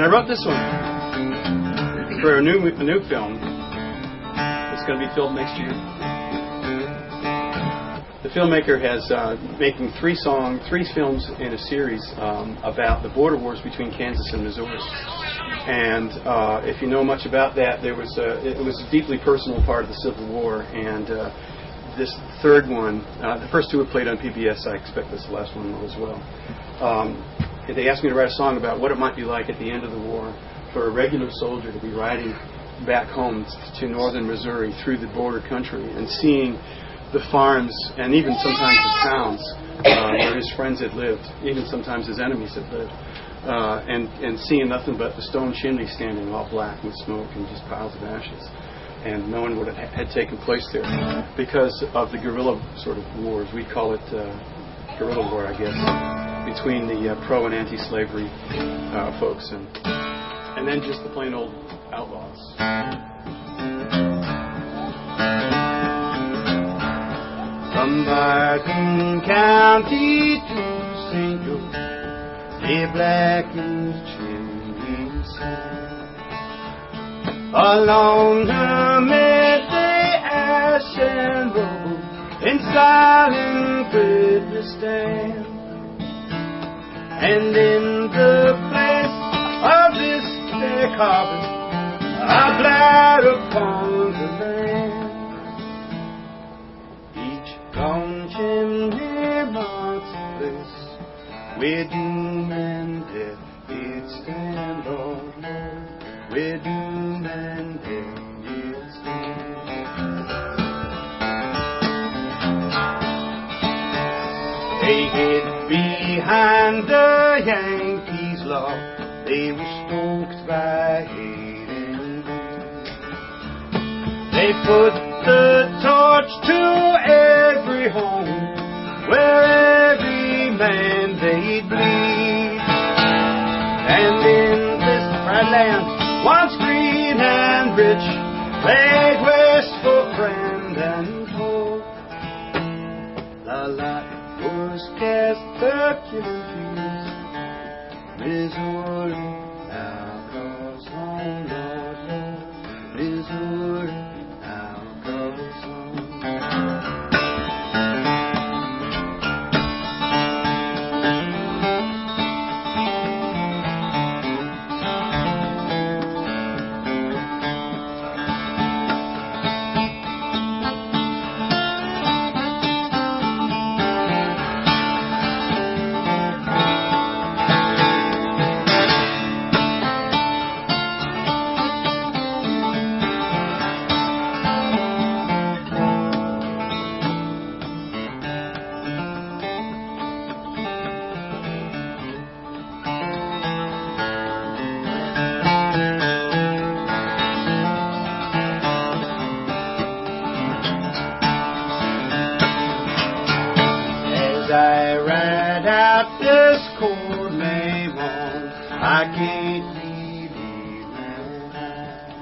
And I wrote this one for a new film. It's going to be filmed next year. The filmmaker has making three films in a series about the border wars between Kansas and Missouri. And if you know much about that, it was a deeply personal part of the Civil War. And this third one, the first two were played on PBS. I expect this last one will as well. They asked me to write a song about what it might be like at the end of the war for a regular soldier to be riding back home to northern Missouri through the border country and seeing the farms and even sometimes the towns where his friends had lived, even sometimes his enemies had lived, and seeing nothing but the stone chimney standing all black with smoke and just piles of ashes, and knowing what had taken place there because of the guerrilla sort of wars. We call it guerrilla war, I guess, between the pro and anti-slavery folks, and then just the plain old outlaws. From Martin County to St. Louis, they blacken chimney sand. Along the midday ashen road, in silent witness stand. And in the place of this their carbon, I bled upon the land. Each long chimney marks a place where doom and death did stand, oh Lord, where doom and death did stand. They hid behind the Yankees' law. They were stoked by hate and greed. They put the torch to every home where every man they'd bleed. And in this bright land, once green and rich, laid waste for friend and foe. The lot was cast the killing fields. Missouri now goes home, Lord, Lord. Missouri now goes home. I ride out this cold May morn, I can't believe my eyes.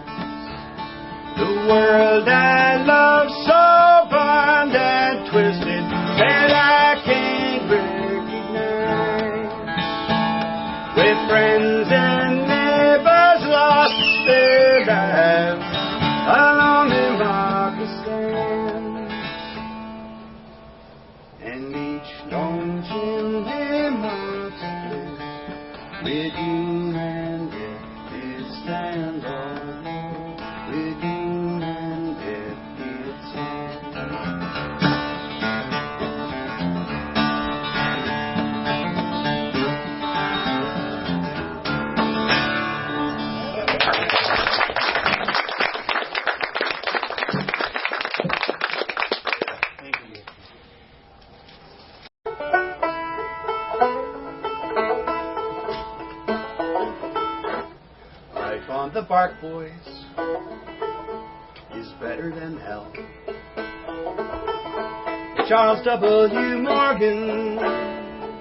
The world I love so burned and twisted that I can't recognize. With friends and neighbors lost their lives along the Marcus stand. And each long chimney marks a place where doom and death did stand, oh Lord, where doom and death did stand. On the Bark Boys is better than hell. Charles W. Morgan,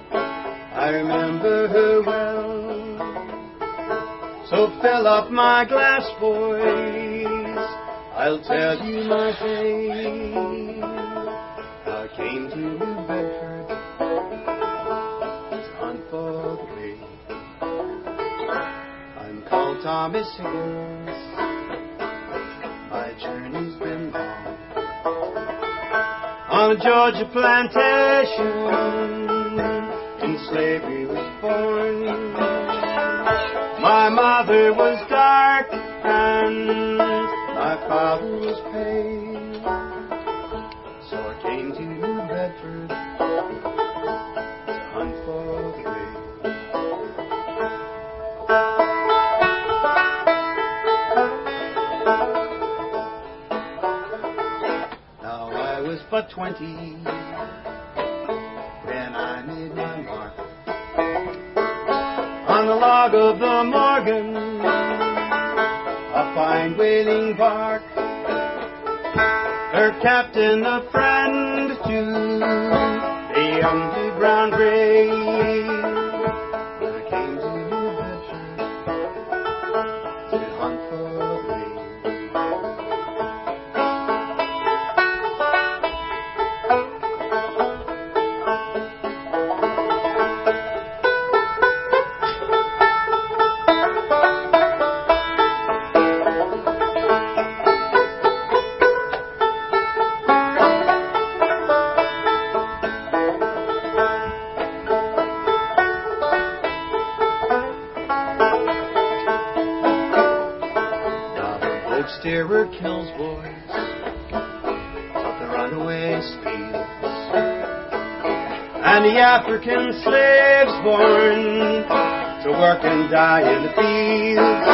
I remember her well. So fill up my glass, boys, I'll tell you my tale. I came to New Bedford to hunt for the way. I Thomas Higgins. My journey's been long. On a Georgia plantation, in slavery was born. My mother was dark and my father was pale. So I came to New Bedford to hunt for the rail. Now I was but 20 when I made my mark on the log of the Morgan, a fine whaling bark. Her captain a friend to the young blue brown gray. When I came to New Bedford to hunt for the rail. Steerer kills boys of the runaway speeds, and the African slaves born to work and die in the fields.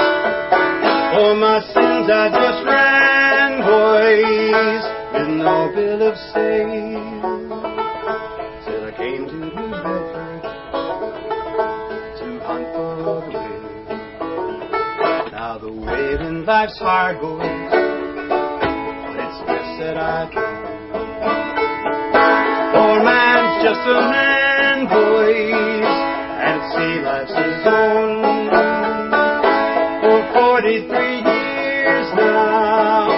For my sins I just ran, boys, with no bill of sale, till I came to New Bedford to hunt for the rail. Now the whaling life's hard, boys, but it's best that I go. For man's just a man, boys, and sea life's his own. For 43 years now,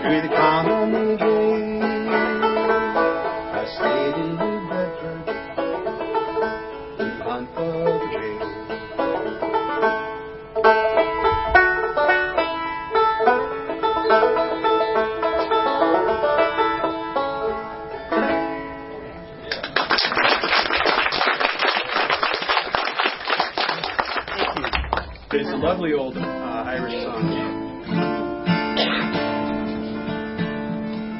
through the common days, I stayed in New Bedford to hunt for the rail. It's a lovely old Irish song.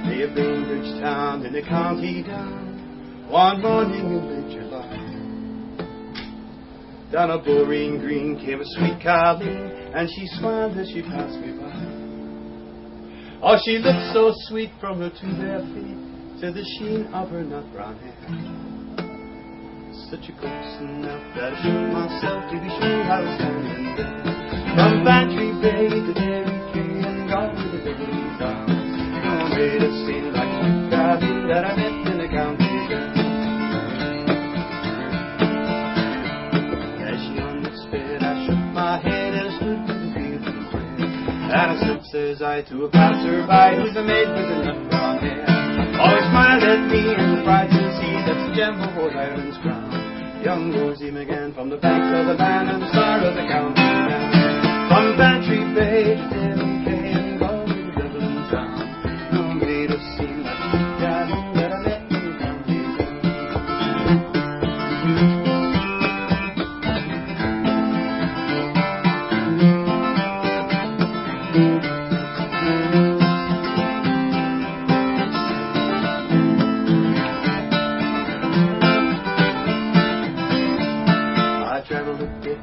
Bay of Bainbridge Town in the county down, one morning in mid-July. Down a Boreen Green came a sweet Colleen, and she smiled as she passed me by. Oh, she looked so sweet from her two bare feet to the sheen of her nut brown hair. Such a glimpse enough that I shook myself to be sure I was standing there. From Bantry Bay to Derry Quay and gone to the Dublin town, no one made a scene like sweet Colleen that I met in the county down. As she understood, I shook my head and I stood to the field and prayed. And I said, says I, to a passer-by who's a maid with a nut brown hair. Always smiled at me and cried to see that's the gem of old Ireland's crown. Young Rosie McGann from the banks of the Bann and the star of the county down. From Bantry Bay to Derry Quay and gone to Dublin town, no made a scene like sweet Colleen that I met in the county down.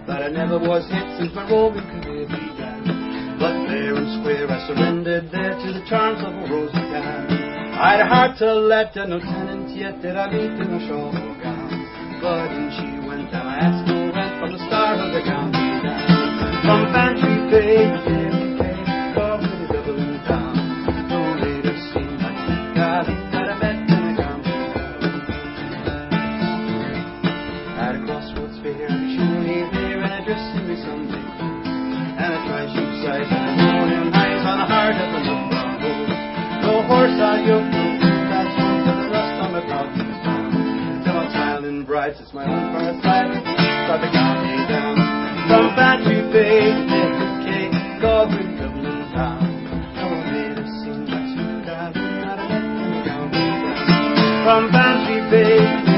But I never was hit since my roving career began. But fair and square I surrendered there to the charms of a Rose McGann. I'd a heart to let a no tenant yet did I meet in a shawl gown. But in she went and I asked no rent from the star of the county down. From Bantry Bay to Derry Quay, gone to the Dublin town, no later seen like sweet Colleen that I met in the county down. At a crossroads fair, she lay there and addressing me someday, and I tried shoe size and I know him eyes on the heart of the little brown horse. No horse I yoked, no food that's one to the rust on my brow to the town. Till I'm smiling bright, it's my own first life, got the county down. From Bantry Bay to Derry Quay from Fancy Bay.